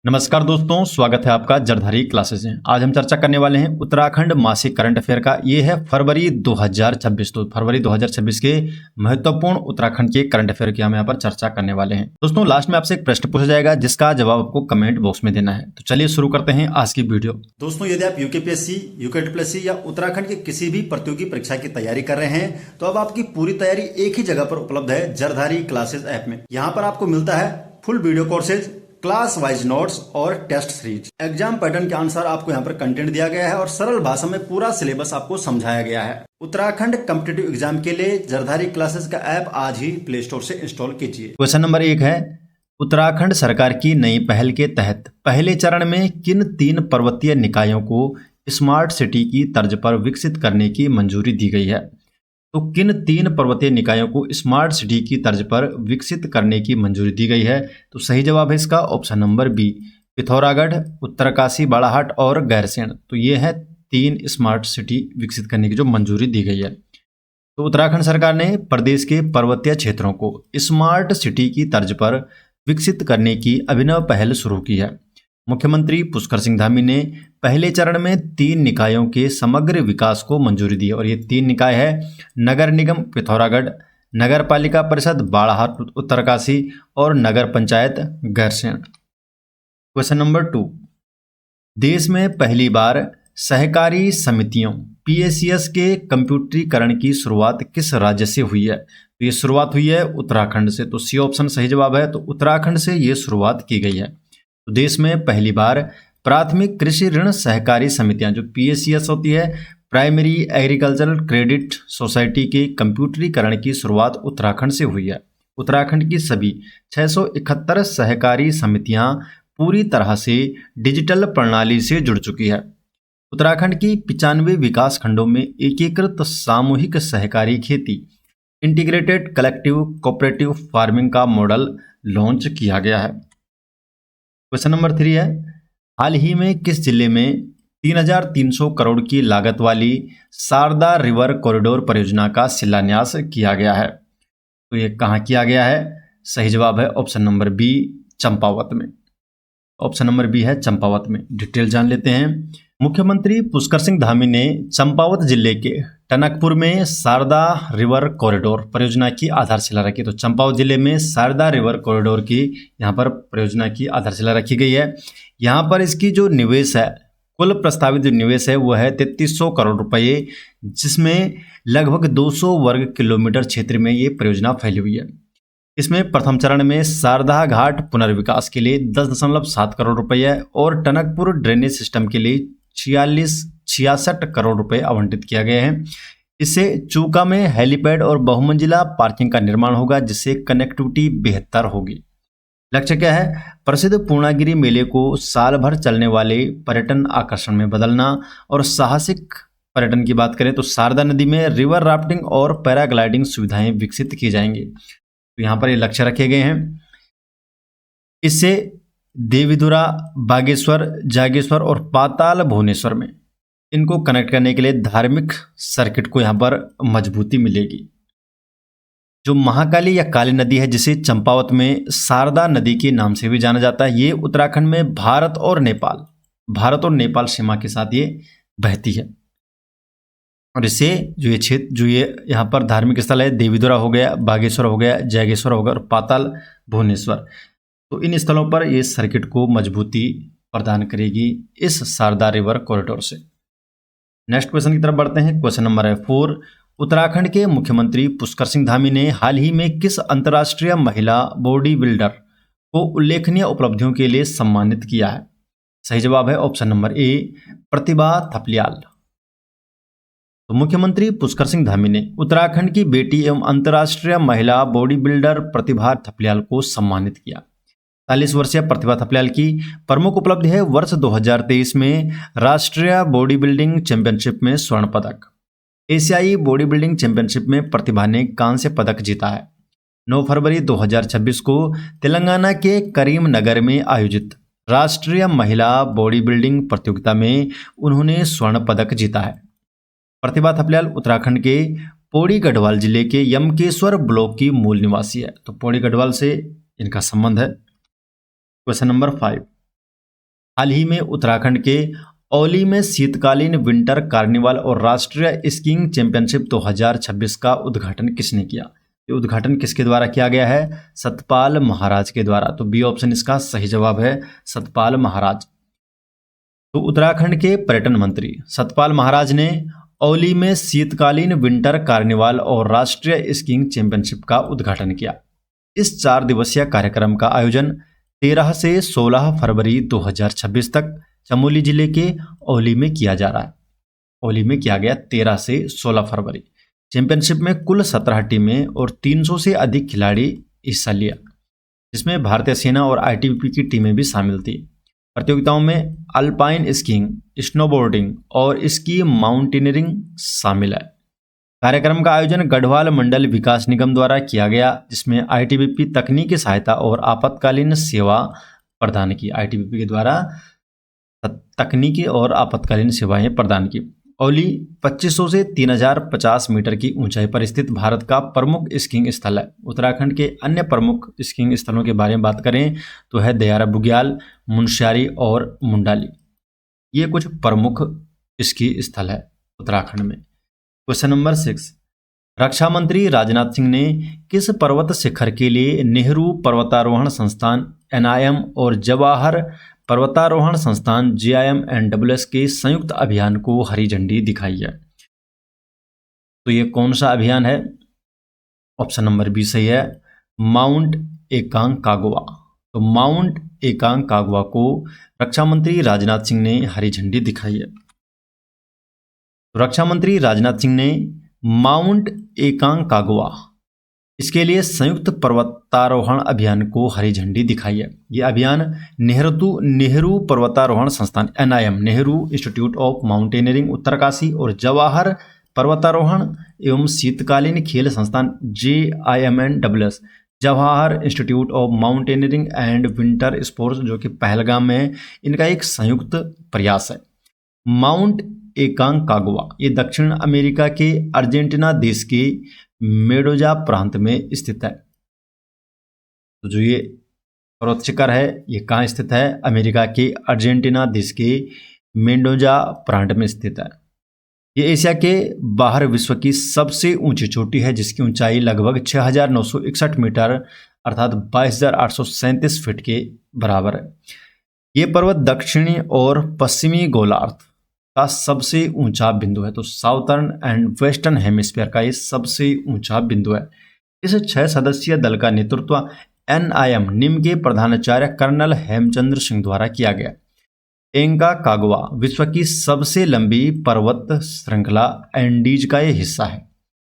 नमस्कार दोस्तों, स्वागत है आपका जरधारी क्लासेस में। आज हम चर्चा करने वाले हैं उत्तराखंड मासिक करंट अफेयर का। ये है फरवरी 2026। तो फरवरी 2026 के महत्वपूर्ण उत्तराखंड के करंट अफेयर की हम यहाँ पर चर्चा करने वाले हैं। दोस्तों, लास्ट में आपसे एक प्रश्न पूछा जाएगा जिसका जवाब आपको कमेंट बॉक्स में देना है। तो चलिए शुरू करते हैं आज की वीडियो। दोस्तों, यदि आप यूकेपीएससी, यूकेटीपीएससी या उत्तराखंड की किसी भी प्रतियोगी परीक्षा की तैयारी कर रहे हैं तो अब आपकी पूरी तैयारी एक ही जगह पर उपलब्ध है, जरधारी क्लासेस ऐप में। यहाँ पर आपको मिलता है full video courses, class wise notes और टेस्ट सीरीज। एग्जाम पैटर्न के अनुसार आपको यहाँ पर कंटेंट दिया गया है और सरल भाषा में पूरा सिलेबस आपको समझाया गया है। उत्तराखंड कॉम्पिटिटिव एग्जाम के लिए जरधारी क्लासेस का ऐप आज ही प्ले स्टोर से इंस्टॉल कीजिए। क्वेश्चन नंबर 1 है, उत्तराखंड सरकार की नई पहल के तहत पहले चरण में किन 3 पर्वतीय निकायों को स्मार्ट सिटी की तर्ज पर विकसित करने की मंजूरी दी गई है? तो किन 3 पर्वतीय निकायों को स्मार्ट सिटी की तर्ज पर विकसित करने की मंजूरी दी गई है? तो सही जवाब है इसका option number B, Pithoragarh, Uttarkashi, Barahat और गैरसैंण। तो ये है 3 स्मार्ट सिटी विकसित करने की जो मंजूरी दी गई है। तो उत्तराखंड सरकार ने प्रदेश के पर्वतीय क्षेत्रों को स्मार्ट सिटी की तर्ज पर विकसित करने की अभिनव पहल शुरू की है। मुख्यमंत्री पुष्कर सिंह धामी ने पहले चरण में 3 निकायों के समग्र विकास को मंजूरी दी और ये 3 निकाय है नगर निगम पिथौरागढ़, नगर पालिका परिषद बाड़ाहाट उत्तरकाशी और नगर पंचायत गैरसैंण। क्वेश्चन नंबर 2, देश में पहली बार सहकारी समितियों PACS के कंप्यूटरीकरण की शुरुआत किस राज्य से हुई है? तो ये शुरुआत हुई है उत्तराखंड से। तो सी ऑप्शन सही जवाब है। तो उत्तराखंड से ये शुरुआत की गई है। तो देश में पहली बार प्राथमिक कृषि ऋण सहकारी समितियां जो PACS होती है, प्राइमरी एग्रीकल्चरल क्रेडिट सोसाइटी के कंप्यूटरीकरण की शुरुआत उत्तराखंड से हुई है। उत्तराखंड की सभी 671 सहकारी समितियां पूरी तरह से डिजिटल प्रणाली से जुड़ चुकी है। उत्तराखंड की 95 विकास खंडों में एकीकृत सामूहिक सहकारी खेती इंटीग्रेटेड कलेक्टिव कोऑपरेटिव फार्मिंग का मॉडल लॉन्च किया गया है। क्वेश्चन नंबर 3 है, हाल ही में किस जिले में 3300 करोड़ की लागत वाली शारदा रिवर कॉरिडोर परियोजना का शिलान्यास किया गया है? तो ये कहाँ किया गया है? सही जवाब है ऑप्शन नंबर बी, चंपावत में। ऑप्शन नंबर बी है चंपावत में। डिटेल जान लेते हैं। मुख्यमंत्री पुष्कर सिंह धामी ने चंपावत जिले के टनकपुर में शारदा रिवर कॉरिडोर परियोजना की आधारशिला रखी। तो चंपावत जिले में शारदा रिवर कॉरिडोर की यहाँ पर परियोजना की आधारशिला रखी गई है। यहाँ पर इसकी जो निवेश है, कुल प्रस्तावित जो निवेश है वो है 3300 करोड़ रुपये, जिसमें लगभग 200 वर्ग किलोमीटर क्षेत्र में ये परियोजना फैली हुई है। इसमें प्रथम चरण में शारदा घाट पुनर्विकास के लिए 10.7 करोड़ रुपये और टनकपुर ड्रेनेज सिस्टम के लिए 66 करोड़ रुपए आवंटित किया गया है। इससे चूका में हेलीपैड और बहुमंजिला पार्किंग का निर्माण होगा, जिससे कनेक्टिविटी बेहतर होगी। लक्ष्य क्या है? प्रसिद्ध पूर्णागिरि मेले को साल भर चलने वाले पर्यटन आकर्षण में बदलना। और साहसिक पर्यटन की बात करें तो शारदा नदी में रिवर राफ्टिंग और पैराग्लाइडिंग सुविधाएं विकसित की जाएंगी। तो यहाँ पर ये लक्ष्य रखे गए हैं। इससे देवीधुरा, बागेश्वर, जागेश्वर और पाताल भुवनेश्वर में इनको कनेक्ट करने के लिए धार्मिक सर्किट को यहाँ पर मजबूती मिलेगी। जो महाकाली या काली नदी है, जिसे चंपावत में शारदा नदी के नाम से भी जाना जाता है, ये उत्तराखंड में भारत और नेपाल सीमा के साथ ये बहती है। और इससे जो ये यहाँ पर धार्मिक स्थल है, देवीधुरा हो गया, बागेश्वर हो गया, जागेश्वर हो गया और पाताल भुवनेश्वर, तो इन स्थलों पर ये सर्किट को मजबूती प्रदान करेगी इस शारदा रिवर कॉरिडोर से। नेक्स्ट क्वेश्चन की तरफ बढ़ते हैं। क्वेश्चन नंबर है 4, उत्तराखंड के मुख्यमंत्री पुष्कर सिंह धामी ने हाल ही में किस अंतर्राष्ट्रीय महिला बॉडी बिल्डर को उल्लेखनीय उपलब्धियों के लिए सम्मानित किया है? सही जवाब है ऑप्शन नंबर ए, प्रतिभा थपलियाल। तो मुख्यमंत्री पुष्कर सिंह धामी ने उत्तराखंड की बेटी एवं अंतर्राष्ट्रीय महिला बॉडी बिल्डर प्रतिभा थपलियाल को सम्मानित किया। 40 वर्षीय प्रतिभा थपलियाल की प्रमुख उपलब्धि है वर्ष 2023 में राष्ट्रीय बॉडी बिल्डिंग चैंपियनशिप में स्वर्ण पदक। एशियाई बॉडी बिल्डिंग चैंपियनशिप में प्रतिभा ने कांस्य पदक जीता है। 9 फरवरी 2026 को तेलंगाना के करीमनगर में आयोजित राष्ट्रीय महिला बॉडी बिल्डिंग प्रतियोगिता में उन्होंने स्वर्ण पदक जीता है। प्रतिभा थपलियाल उत्तराखंड के पौड़ी गढ़वाल जिले के यमकेश्वर ब्लॉक की मूल निवासी है। तो पौड़ी गढ़वाल से इनका संबंध है। क्वेश्चन नंबर 5, हाल ही में उत्तराखंड के औली में शीतकालीन विंटर कार्निवाल और राष्ट्रीय स्कीइंग चैंपियनशिप 2026 का उद्घाटन किसने किया? ये उद्घाटन किसके द्वारा किया गया है? सतपाल महाराज के द्वारा। तो बी ऑप्शन इसका सही जवाब है, सतपाल महाराज। तो उत्तराखंड के पर्यटन मंत्री सतपाल महाराज ने औली में शीतकालीन विंटर कार्निवाल और राष्ट्रीय स्कीइंग चैंपियनशिप का उद्घाटन किया। इस 4 दिवसीय कार्यक्रम का आयोजन 13 से 16 फरवरी 2026 तक चमोली जिले के औली में किया जा रहा है। औली में किया गया 13 से 16 फरवरी। चैंपियनशिप में कुल 17 टीमें और 300 से अधिक खिलाड़ी हिस्सा लिया, जिसमें भारतीय सेना और आईटीबीपी की टीमें भी शामिल थी। प्रतियोगिताओं में अल्पाइन स्कीइंग, स्नोबोर्डिंग और स्की माउंटेनियरिंग शामिल है। कार्यक्रम का आयोजन गढ़वाल मंडल विकास निगम द्वारा किया गया, जिसमें आईटीबीपी तकनीकी सहायता और आपातकालीन सेवा प्रदान की। आईटीबीपी के द्वारा तकनीकी और आपातकालीन सेवाएं प्रदान की। औली 2500 से 3050 मीटर की ऊंचाई पर स्थित भारत का प्रमुख स्कीइंग स्थल है। उत्तराखंड के अन्य प्रमुख स्कीइंग स्थलों के बारे में बात करें तो है दयारा बुग्याल, मुनस्यारी और मुंडाली। ये कुछ प्रमुख स्की स्थल है उत्तराखंड में। क्वेश्चन नंबर 6, रक्षा मंत्री राजनाथ सिंह ने किस पर्वत शिखर के लिए नेहरू पर्वतारोहण संस्थान NIM और जवाहर पर्वतारोहण संस्थान JIMNWS के संयुक्त अभियान को हरी झंडी दिखाई है? तो ये कौन सा अभियान है? ऑप्शन नंबर बी सही है, माउंट एकांकागुआ। तो माउंट एकांकागुआ को रक्षा मंत्री राजनाथ सिंह ने हरी झंडी दिखाई है। तो रक्षा मंत्री राजनाथ सिंह ने माउंट एकांकागुआ इसके लिए संयुक्त पर्वतारोहण अभियान को हरी झंडी दिखाई है। यह अभियान नेहरू पर्वतारोहण संस्थान NIM, Nehru institute of mountaineering Uttarkashi और जवाहर पर्वतारोहण एवं शीतकालीन खेल संस्थान JIMNWS, Jawahar institute of mountaineering and winter sports, जो कि पहलगाम में है, इनका एक संयुक्त प्रयास है। माउंट एकांकागुआ ये दक्षिण अमेरिका के अर्जेंटीना देश के मेडोजा प्रांत में स्थित है। तो जो ये पर्वत शिखर है ये कहाँ स्थित है? अमेरिका के अर्जेंटीना देश के मेंडोजा प्रांत में स्थित है। ये एशिया के बाहर विश्व की सबसे ऊंची चोटी है, जिसकी ऊंचाई लगभग 6961 मीटर अर्थात 22837 फीट के बराबर है। ये पर्वत दक्षिणी और पश्चिमी गोलार्ध का सबसे ऊंचा बिंदु है। तो साउथर्न एंड वेस्टर्न हेमिस्फीयर का ये सबसे ऊंचा बिंदु है। इस 6 सदस्यीय दल का नेतृत्व NIM निम के प्रधानाचार्य कर्नल हेमचंद्र सिंह द्वारा किया गया। एकांकागुआ विश्व की सबसे लंबी पर्वत श्रृंखला एंडीज का ये हिस्सा है।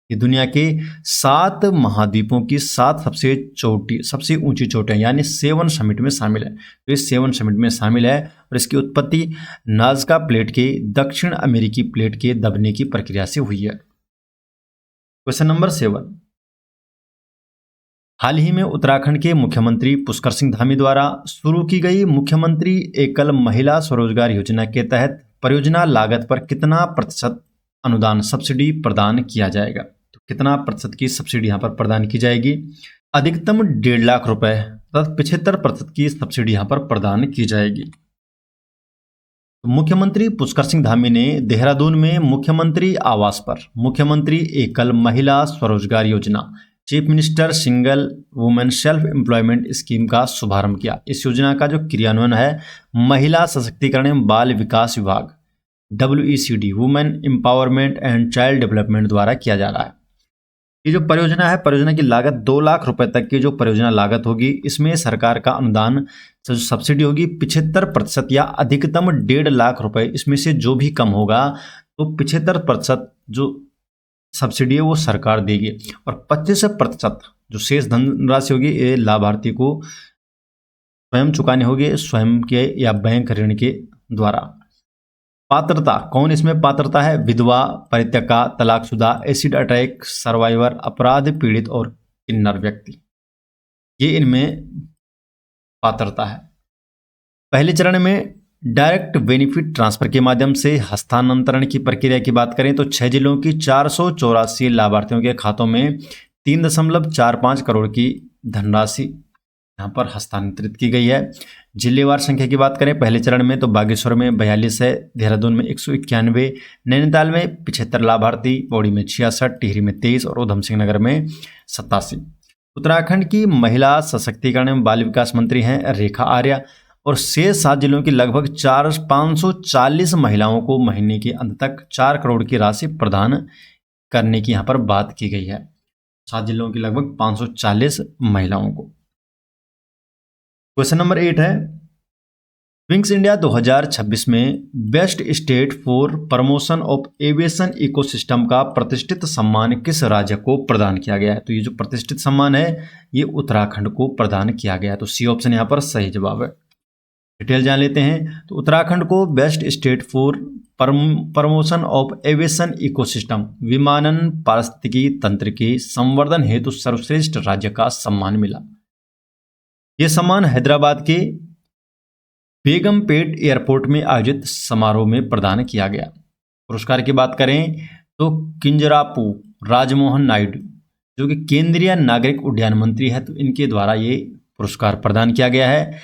ये दुनिया के 7 महाद्वीपों की 7 सबसे ऊंची चोटियां यानी 7 समिट में शामिल है। तो ये 7 समिट में शामिल है और इसकी उत्पत्ति नाज़का प्लेट के दक्षिण अमेरिकी प्लेट के दबने की प्रक्रिया से हुई है। क्वेश्चन नंबर 7, हाल ही में उत्तराखंड के मुख्यमंत्री पुष्कर सिंह धामी द्वारा शुरू की गई मुख्यमंत्री एकल महिला स्वरोजगार योजना के तहत परियोजना लागत पर कितना प्रतिशत अनुदान सब्सिडी प्रदान किया जाएगा? तो कितना प्रतिशत की सब्सिडी यहाँ पर प्रदान की जाएगी? अधिकतम 1.5 लाख रुपए तथा 75% की सब्सिडी यहाँ पर प्रदान की जाएगी। तो मुख्यमंत्री पुष्कर सिंह धामी ने देहरादून में मुख्यमंत्री आवास पर मुख्यमंत्री एकल महिला स्वरोजगार योजना chief minister single women self employment scheme का शुभारंभ किया। इस योजना का जो क्रियान्वयन है महिला सशक्तिकरण एवं बाल विकास विभाग WECD women empowerment and child development द्वारा किया जा रहा है। ये जो परियोजना है, परियोजना की लागत 2 लाख रुपए तक की जो परियोजना लागत होगी, इसमें सरकार का अनुदान जो सब्सिडी होगी 75% या अधिकतम 1.5 लाख रुपए, इसमें से जो भी कम होगा तो 75% जो सब्सिडी है वो सरकार देगी और 25% जो शेष धनराशि होगी ये लाभार्थी को स्वयं चुकाने होगी, स्वयं के या बैंक ऋण के द्वारा। पात्रता, कौन इसमें पात्रता है? विधवा, परित्यक्ता, तलाकशुदा, एसिड अटैक सर्वाइवर, अपराध पीड़ित और किन्नर व्यक्ति, ये इनमें पात्रता है। पहले चरण में डायरेक्ट बेनिफिट ट्रांसफर के माध्यम से हस्तांतरण की प्रक्रिया की बात करें तो 6 जिलों की 484 लाभार्थियों के खातों में 3.45 करोड़ की धनराशि यहाँ पर हस्तांतरित की गई है। जिलेवार संख्या की बात करें पहले चरण में तो बागेश्वर में 42 है, देहरादून में 191, नैनीताल में 75 लाभार्थी, पौड़ी में 66, टिहरी में 23 और उधम सिंह नगर में 87। उत्तराखंड की महिला सशक्तिकरण एवं बाल विकास मंत्री हैं रेखा आर्या और शेष 7 जिलों की लगभग 540 महिलाओं को महीने के अंत तक 4 करोड़ की राशि प्रदान करने की यहाँ पर बात की गई है। 7 जिलों की लगभग 540 महिलाओं को। क्वेश्चन नंबर 8 है, विंग्स इंडिया 2026 में best state for promotion of aviation ecosystem का प्रतिष्ठित सम्मान किस राज्य को प्रदान किया गया है? तो ये जो प्रतिष्ठित सम्मान है ये उत्तराखंड को प्रदान किया गया है। तो सी ऑप्शन यहाँ पर सही जवाब है। डिटेल जान लेते हैं। तो उत्तराखंड को best state for promotion of aviation ecosystem विमानन पारिस्थितिकी तंत्र के संवर्धन हेतु सर्वश्रेष्ठ राज्य का सम्मान मिला। यह सम्मान हैदराबाद के बेगमपेट एयरपोर्ट में आयोजित समारोह में प्रदान किया गया। पुरस्कार की बात करें तो किंजरापू राजमोहन नायडू जो कि केंद्रीय नागरिक उड्डयन मंत्री है, तो इनके द्वारा ये पुरस्कार प्रदान किया गया है।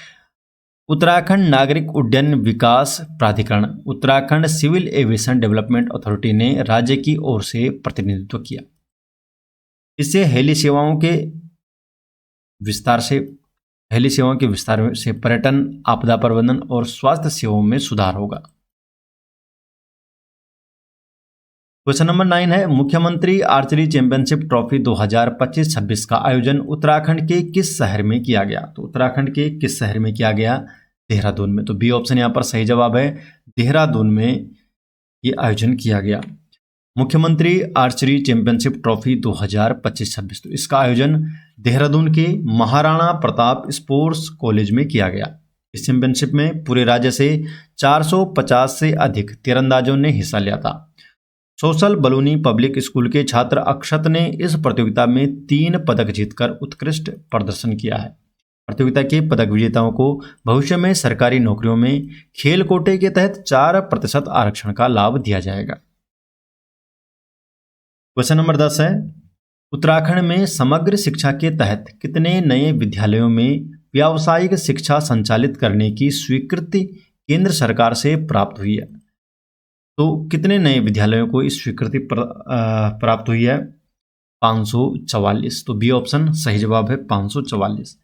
उत्तराखंड नागरिक उड्डयन विकास प्राधिकरण Uttarakhand civil aviation development authority ने राज्य की ओर से प्रतिनिधित्व किया। इससे हेली सेवाओं के विस्तार से पर्यटन, आपदा प्रबंधन और स्वास्थ्य सेवाओं में सुधार होगा। क्वेश्चन नंबर 9 है, मुख्यमंत्री आर्चरी चैंपियनशिप ट्रॉफी 2025-26 का आयोजन उत्तराखंड के किस शहर में किया गया? तो उत्तराखंड के किस शहर में किया गया? देहरादून में। तो बी ऑप्शन यहाँ पर सही जवाब है, देहरादून में ये आयोजन किया गया। मुख्यमंत्री आर्चरी चैंपियनशिप ट्रॉफी 2025-26, तो इसका आयोजन देहरादून के महाराणा प्रताप स्पोर्ट्स कॉलेज में किया गया। इस चैंपियनशिप में पूरे राज्य से 450 से अधिक तीरंदाजों ने हिस्सा लिया था। सोशल बलूनी पब्लिक स्कूल के छात्र अक्षत ने इस प्रतियोगिता में 3 पदक जीतकर उत्कृष्ट प्रदर्शन किया है। प्रतियोगिता के पदक विजेताओं को भविष्य में सरकारी नौकरियों में खेल कोटे के तहत 4% आरक्षण का लाभ दिया जाएगा। क्वेश्चन नंबर 10 है, उत्तराखंड में समग्र शिक्षा के तहत कितने नए विद्यालयों में व्यावसायिक शिक्षा संचालित करने की स्वीकृति केंद्र सरकार से प्राप्त हुई है? तो कितने नए विद्यालयों को इस स्वीकृति प्राप्त हुई है? 544। तो बी ऑप्शन सही जवाब है, 544।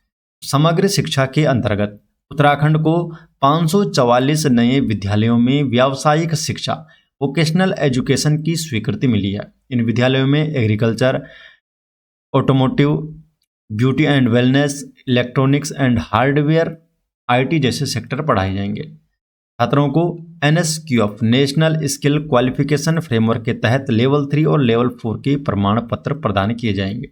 समग्र शिक्षा के अंतर्गत उत्तराखंड को 544 नए विद्यालयों में व्यावसायिक शिक्षा वोकेशनल एजुकेशन की स्वीकृति मिली है। इन विद्यालयों में agriculture, automotive, beauty and wellness, electronics and hardware, IT जैसे सेक्टर पढ़ाए जाएंगे। छात्रों को NSQF national skill qualification framework के तहत लेवल 3 और लेवल 4 के प्रमाण पत्र प्रदान किए जाएंगे।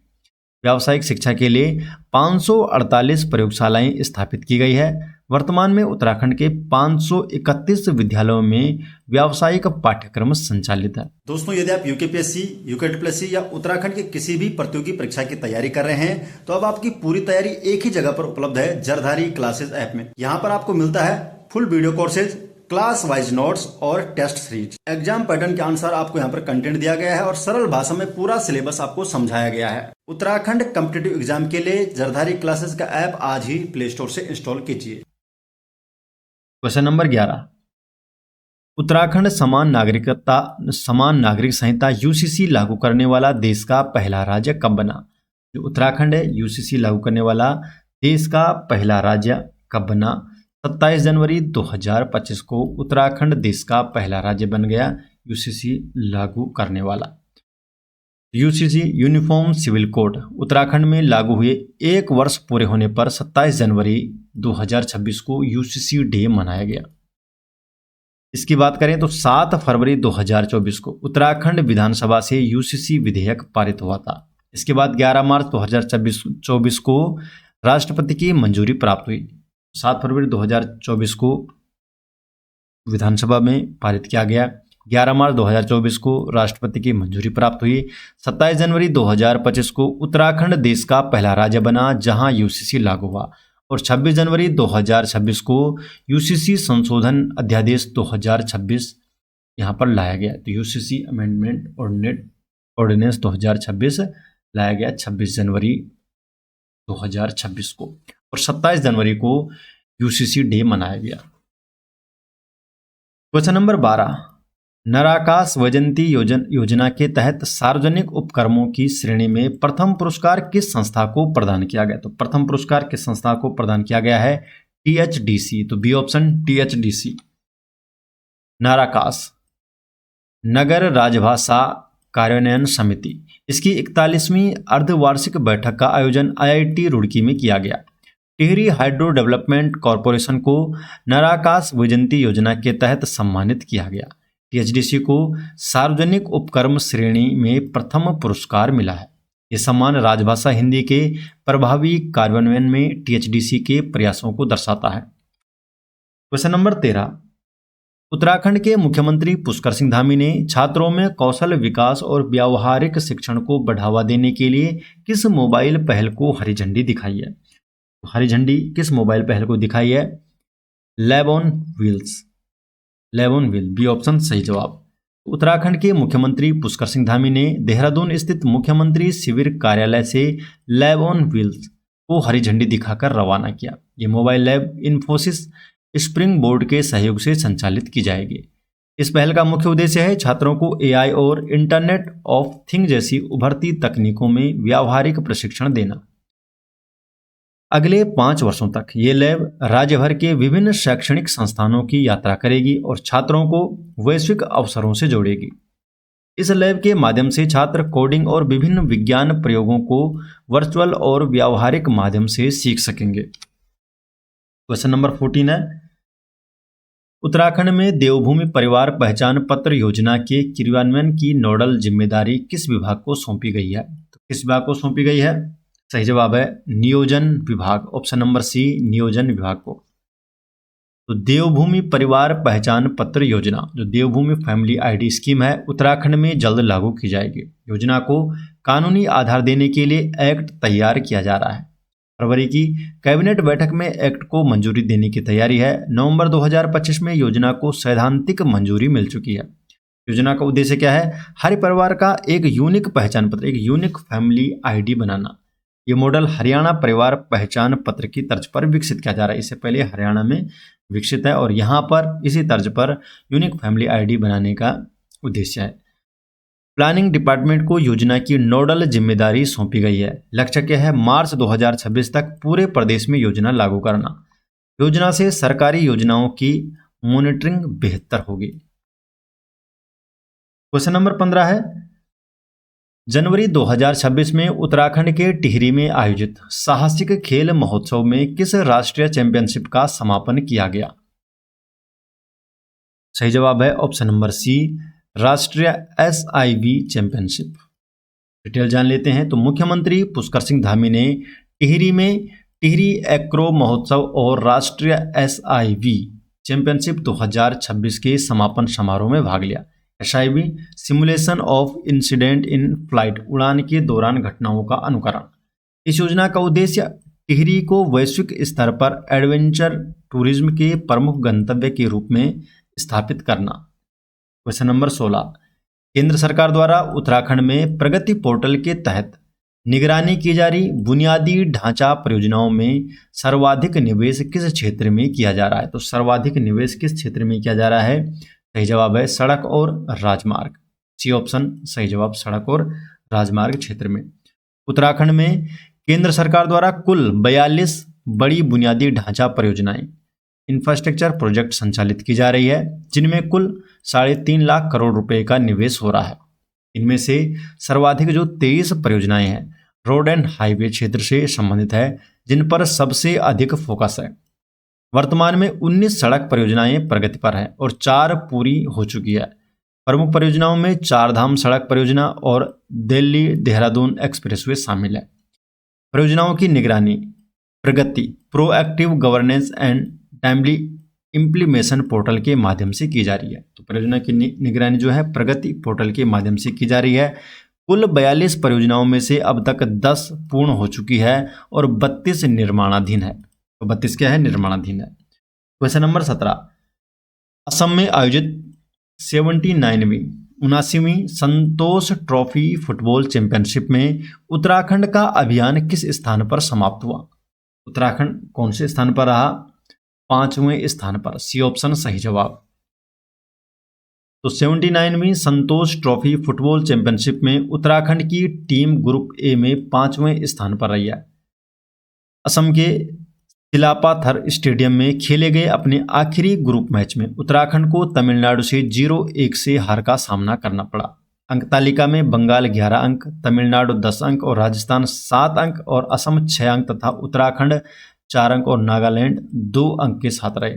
व्यावसायिक शिक्षा के लिए 548 प्रयोगशालाएं स्थापित की गई है। वर्तमान में उत्तराखंड के 531 विद्यालयों में व्यावसायिक पाठ्यक्रम संचालित है। दोस्तों, यदि आप यूकेपीएससी, यूकेटीपीएससी या उत्तराखंड के किसी भी प्रतियोगी परीक्षा की तैयारी कर रहे हैं तो अब आपकी पूरी तैयारी एक ही जगह पर उपलब्ध है, जरधारी क्लासेस ऐप में। यहाँ पर आपको मिलता है full video courses, class wise notes और टेस्ट सीरीज। एग्जाम पैटर्न के अनुसार आपको यहाँ पर कंटेंट दिया गया है और सरल भाषा में पूरा सिलेबस आपको समझाया गया है। उत्तराखंड कॉम्पिटिटिव एग्जाम के लिए जरधारी क्लासेस का ऐप आज ही प्ले स्टोर से इंस्टॉल कीजिए। क्वेश्चन नंबर 11, उत्तराखंड समान नागरिक संहिता UCC लागू करने वाला देश का पहला राज्य कब बना? जो उत्तराखंड है UCC लागू करने वाला देश का पहला राज्य कब बना? 27 जनवरी 2025 को उत्तराखंड देश का पहला राज्य बन गया UCC लागू करने वाला। UCC uniform civil code Uttarakhand में लागू हुए 1 वर्ष पूरे होने पर 27 जनवरी 2026 को UCC डे मनाया गया। इसकी बात करें तो 7 फरवरी 2024 को उत्तराखंड विधानसभा से UCC विधेयक पारित हुआ था। इसके बाद 11 मार्च 2024 को राष्ट्रपति की मंजूरी प्राप्त हुई। 7 फरवरी 2024 को विधानसभा में पारित किया गया। 11 मार्च 2024 को राष्ट्रपति की मंजूरी प्राप्त हुई। 27 जनवरी 2025 को उत्तराखंड देश का पहला राज्य बना जहां UCC लागू हुआ और 26 जनवरी 2026 को UCC संशोधन अध्यादेश 2026 यहाँ पर लाया गया। तो UCC अमेंडमेंट ऑर्डिनेंस 2026 लाया गया 26 जनवरी 2026 को। और 27 जनवरी को यूसीसी डे मनाया गया। क्वेश्चन नंबर 12, नराकाश वैजयंती योजना के तहत सार्वजनिक उपक्रमों की श्रेणी में प्रथम पुरस्कार किस संस्था को प्रदान किया गया? तो प्रथम पुरस्कार किस संस्था को प्रदान किया गया है? टीएचडीसी। तो बी ऑप्शन टीएचडीसी। नाराकाश नगर राजभाषा कार्यान्वयन समिति, इसकी 41वीं अर्धवार्षिक बैठक का आयोजन आईआईटी रुड़की में किया गया। टिहरी हाइड्रो डेवलपमेंट कॉरपोरेशन को नराकाश वैजयंती योजना के तहत सम्मानित किया गया। टीएचडीसी को सार्वजनिक उपक्रम श्रेणी में प्रथम पुरस्कार मिला है। ये सम्मान राजभाषा हिंदी के प्रभावी कार्यान्वयन में टीएचडीसी के प्रयासों को दर्शाता है। क्वेश्चन नंबर 13, उत्तराखंड के मुख्यमंत्री पुष्कर सिंह धामी ने छात्रों में कौशल विकास और व्यावहारिक शिक्षण को बढ़ावा देने के लिए किस मोबाइल पहल को हरी झंडी दिखाई है? हरी झंडी किस मोबाइल पहल को दिखाई है? Lab on wheels. Lab on wheel, B option सही जवाब। उत्तराखंड के मुख्यमंत्री पुष्कर सिंह धामी ने देहरादून स्थित मुख्यमंत्री शिविर कार्यालय से लैब ऑन व्हील्स को हरी झंडी दिखाकर रवाना किया। ये mobile lab Infosys spring board के सहयोग से संचालित की जाएगी। इस पहल का मुख्य उद्देश्य है छात्रों को एआई और इंटरनेट ऑफ थिंग जैसी उभरती तकनीकों में व्यावहारिक प्रशिक्षण देना। अगले 5 वर्षों तक ये लैब राज्य भर के विभिन्न शैक्षणिक संस्थानों की यात्रा करेगी और छात्रों को वैश्विक अवसरों से जोड़ेगी। इस लैब के माध्यम से छात्र कोडिंग और विभिन्न विज्ञान प्रयोगों को वर्चुअल और व्यावहारिक माध्यम से सीख सकेंगे। क्वेश्चन नंबर 14 है, उत्तराखंड में देवभूमि परिवार पहचान पत्र योजना के क्रियान्वयन की नोडल जिम्मेदारी किस विभाग को सौंपी गई है? तो किस विभाग को सौंपी गई है? सही जवाब है नियोजन विभाग, ऑप्शन नंबर सी, नियोजन विभाग को। तो देवभूमि परिवार पहचान पत्र योजना, जो देवभूमि फैमिली आईडी स्कीम है, उत्तराखंड में जल्द लागू की जाएगी। योजना को कानूनी आधार देने के लिए एक्ट तैयार किया जा रहा है। फरवरी की कैबिनेट बैठक में एक्ट को मंजूरी देने की तैयारी है। नवंबर 2025 में योजना को सैद्धांतिक मंजूरी मिल चुकी है। योजना का उद्देश्य क्या है? हर परिवार का एक यूनिक पहचान पत्र, एक यूनिक फैमिली आईडी बनाना। ये मॉडल हरियाणा परिवार पहचान पत्र की तर्ज पर विकसित किया जा रहा है। इससे पहले हरियाणा में विकसित है और यहाँ पर इसी तर्ज पर यूनिक फैमिली आईडी बनाने का उद्देश्य है। प्लानिंग डिपार्टमेंट को योजना की नोडल जिम्मेदारी सौंपी गई है। लक्ष्य क्या है? मार्च 2026 तक पूरे प्रदेश में योजना लागू करना। योजना से सरकारी योजनाओं की मॉनिटरिंग बेहतर होगी। क्वेश्चन नंबर 15 है, जनवरी 2026 में उत्तराखंड के टिहरी में आयोजित साहसिक खेल महोत्सव में किस राष्ट्रीय चैंपियनशिप का समापन किया गया? सही जवाब है ऑप्शन नंबर सी, राष्ट्रीय SIV चैंपियनशिप। डिटेल जान लेते हैं। तो मुख्यमंत्री पुष्कर सिंह धामी ने टिहरी में टिहरी एक्रो महोत्सव और राष्ट्रीय SIV चैंपियनशिप 2026 के समापन समारोह में भाग लिया। SIV simulation of incident in flight, उड़ान के दौरान घटनाओं का अनुकरण। इस योजना का उद्देश्य टिहरी को वैश्विक स्तर पर एडवेंचर टूरिज्म के प्रमुख गंतव्य के रूप में स्थापित करना। क्वेश्चन नंबर 16, केंद्र सरकार द्वारा उत्तराखंड में प्रगति पोर्टल के तहत निगरानी की जा रही बुनियादी ढांचा परियोजनाओं में सर्वाधिक निवेश किस क्षेत्र में किया जा रहा है? तो सर्वाधिक निवेश किस क्षेत्र में किया जा रहा है? सही जवाब है सड़क और राजमार्ग, सी ऑप्शन सही जवाब, सड़क और राजमार्ग क्षेत्र में। उत्तराखंड में केंद्र सरकार द्वारा कुल 42 बड़ी बुनियादी ढांचा परियोजनाएं, इंफ्रास्ट्रक्चर प्रोजेक्ट संचालित की जा रही है, जिनमें कुल 3.5 लाख करोड़ रुपए का निवेश हो रहा है। इनमें से सर्वाधिक जो 23 परियोजनाएं हैं रोड एंड हाईवे क्षेत्र से संबंधित है, जिन पर सबसे अधिक फोकस है। वर्तमान में 19 सड़क परियोजनाएं प्रगति पर है और 4 पूरी हो चुकी है। प्रमुख परियोजनाओं में 4 धाम सड़क परियोजना और दिल्ली देहरादून एक्सप्रेसवे शामिल है। परियोजनाओं की निगरानी प्रगति proactive governance and timely implementation portal के माध्यम से की जा रही है। तो परियोजना की निगरानी जो है प्रगति पोर्टल के माध्यम से की जा रही है। कुल 42 परियोजनाओं में से अब तक 10 पूर्ण हो चुकी है और 32 निर्माणाधीन है। तो 32 क्या है? निर्माणाधीन है। क्वेश्चन नंबर 17, असम में आयोजित 79वीं संतोष ट्रॉफी फुटबॉल चैंपियनशिप में उत्तराखंड का अभियान किस स्थान पर समाप्त हुआ? उत्तराखंड कौन से स्थान पर रहा? 5वें स्थान पर। सी ऑप्शन सही जवाब। तो 79वीं संतोष ट्रॉफी फुटबॉल चैंपियनशिप में उत्तराखंड की टीम ग्रुप ए में 5वें स्थान पर रही है। असम के सिलापाथर स्टेडियम में खेले गए अपने आखिरी ग्रुप मैच में उत्तराखंड को तमिलनाडु से 0-1 से हार का सामना करना पड़ा। अंक तालिका में बंगाल 11 अंक, तमिलनाडु 10 अंक और राजस्थान 7 अंक और असम 6 अंक तथा उत्तराखंड 4 अंक और नागालैंड 2 अंक के साथ रहे।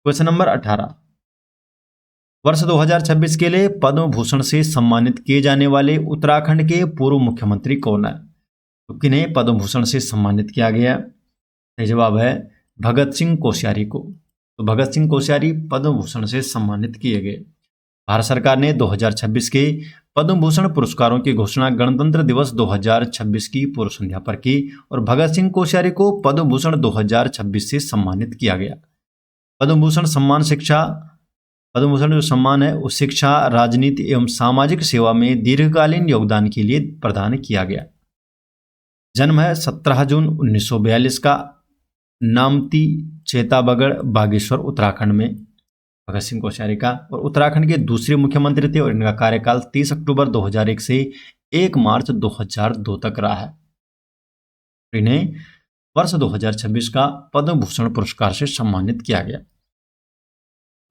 क्वेश्चन नंबर 18, वर्ष 2026 के लिए पद्म भूषण से सम्मानित किए जाने वाले उत्तराखंड के पूर्व मुख्यमंत्री कौन है? तो किन्हें पद्म भूषण से सम्मानित किया गया? सही जवाब है भगत सिंह कोश्यारी को। तो भगत सिंह कोश्यारी पद्म भूषण से सम्मानित किए गए। भारत सरकार ने 2026 के पद्म भूषण पुरस्कारों की घोषणा गणतंत्र दिवस 2026 की पूर्व संध्या पर की और भगत सिंह कोश्यारी को पद्म भूषण 2026 से सम्मानित किया गया। पद्म भूषण जो सम्मान है वो शिक्षा, राजनीति एवं सामाजिक सेवा में दीर्घकालीन योगदान के लिए प्रदान किया गया। जन्म है 17 जून 1942 का, नामती चेताबगढ़ बागेश्वर उत्तराखंड में भगत सिंह कोश्यारी का, और उत्तराखंड के दूसरे मुख्यमंत्री थे और इनका कार्यकाल 30 अक्टूबर 2001 से 1 मार्च 2002 तक रहा है। इन्हें वर्ष 2026 का पद्म भूषण पुरस्कार से सम्मानित किया गया।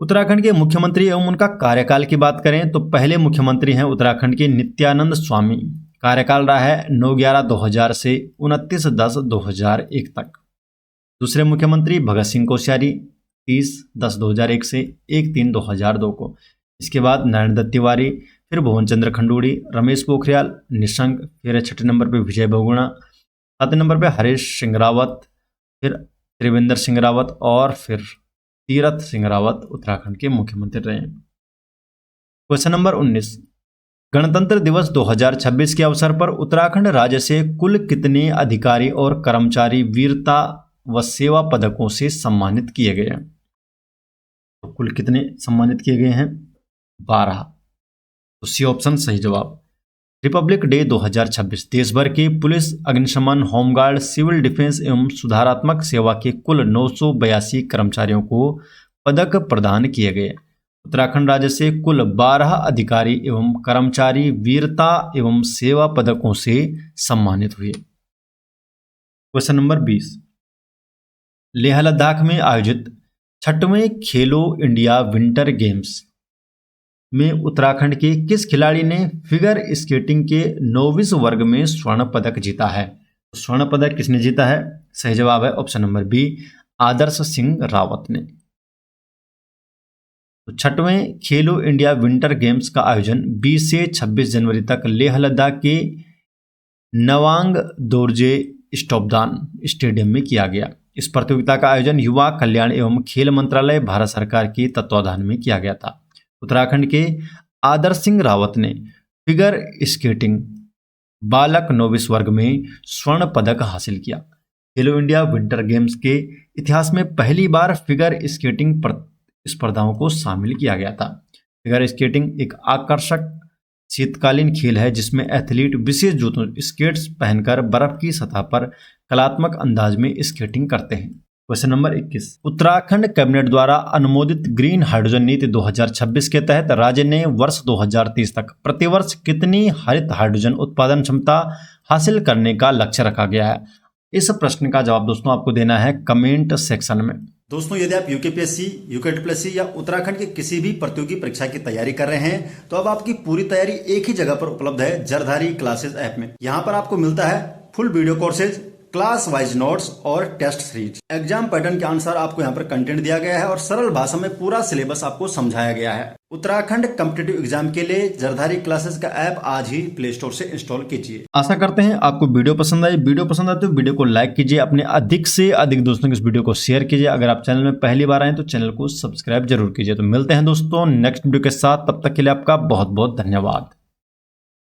उत्तराखंड के मुख्यमंत्री एवं उनका कार्यकाल की बात करें तो पहले मुख्यमंत्री हैं उत्तराखंड के नित्यानंद स्वामी। कार्यकाल रहा है 9/11/2000 से 29/10/2001 तक। दूसरे मुख्यमंत्री भगत सिंह कोश्यारी 30/10/2001 से 1/3/2002 को। इसके बाद नारायण दत्त तिवारी, फिर भुवन चंद्र खंडूड़ी, रमेश पोखरियाल निशंक, फिर 6 नंबर पे विजय बहुगुणा, 7 नंबर पे हरीश सिंह रावत, फिर त्रिवेंद्र सिंह रावत और फिर तीरथ सिंह रावत उत्तराखंड के मुख्यमंत्री रहे। क्वेश्चन नंबर 19, गणतंत्र दिवस 2026 के अवसर पर उत्तराखंड राज्य से कुल कितने अधिकारी और कर्मचारी वीरता व सेवा पदकों से सम्मानित किए गए हैं? तो कुल कितने सम्मानित किए गए हैं? 12। तो सी ऑप्शन सही जवाब। रिपब्लिक डे 2026 देश भर के पुलिस, अग्निशमन, होमगार्ड, सिविल डिफेंस एवं सुधारात्मक सेवा के कुल 982 कर्मचारियों को पदक प्रदान किए गए। उत्तराखंड राज्य से कुल 12 अधिकारी एवं कर्मचारी वीरता एवं सेवा पदकों से सम्मानित हुए। क्वेश्चन नंबर 20, लेह लद्दाख में आयोजित 6वें खेलो इंडिया विंटर गेम्स में उत्तराखंड के किस खिलाड़ी ने फिगर स्केटिंग के नोविस वर्ग में स्वर्ण पदक जीता है? स्वर्ण पदक किसने जीता है? सही जवाब है ऑप्शन नंबर बी, आदर्श सिंह रावत ने। तो 6वें खेलो इंडिया विंटर गेम्स का आयोजन 20 से 26 जनवरी तक लेह लद्दाख के नवांग दोरजे स्टोपदान स्टेडियम में किया गया। इस प्रतियोगिता का आयोजन युवा कल्याण एवं खेल मंत्रालय भारत सरकार के तत्वाधान में किया गया था। उत्तराखंड के आदर्श सिंह रावत ने फिगर स्केटिंग बालक नोविस वर्ग में स्वर्ण पदक हासिल किया। खेलो इंडिया विंटर गेम्स के इतिहास में पहली बार फिगर स्केटिंग स्पर्धाओं को शामिल किया गया था। फिगर स्केटिंग एक आकर्षक शीतकालीन खेल है जिसमें एथलीट विशेष जूतों स्केट्स पहनकर बर्फ की सतह पर कलात्मक अंदाज में स्केटिंग करते हैं। क्वेश्चन नंबर 21, उत्तराखंड कैबिनेट द्वारा अनुमोदित ग्रीन हाइड्रोजन नीति 2026 के तहत राज्य ने वर्ष 2030 तक प्रतिवर्ष कितनी हरित हाइड्रोजन उत्पादन क्षमता हासिल करने का लक्ष्य रखा गया है? इस प्रश्न का जवाब दोस्तों आपको देना है कमेंट सेक्शन में। दोस्तों यदि आप यूकेपीएससी, यूकेटीपीएससी या उत्तराखंड के किसी भी प्रतियोगी परीक्षा की तैयारी कर रहे हैं तो अब आपकी पूरी तैयारी एक ही जगह पर उपलब्ध है, जरधारी क्लासेस ऐप में। यहाँ पर आपको मिलता है full video courses, class wise notes और टेस्ट सीरीज। एग्जाम पैटर्न के अनुसार आपको यहाँ पर कंटेंट दिया गया है और सरल भाषा में पूरा सिलेबस आपको समझाया गया है। उत्तराखंड कॉम्पिटिटिव एग्जाम के लिए जरधारी क्लासेस का ऐप आज ही प्ले स्टोर से इंस्टॉल कीजिए। आशा करते हैं आपको वीडियो पसंद आई। वीडियो पसंद आए तो वीडियो को लाइक कीजिए, अपने अधिक से अधिक दोस्तों को इस वीडियो को शेयर कीजिए। अगर आप चैनल में पहली बार आए तो चैनल को सब्सक्राइब जरूर कीजिए। तो मिलते हैं दोस्तों नेक्स्ट वीडियो के साथ, तब तक के लिए आपका बहुत बहुत धन्यवाद।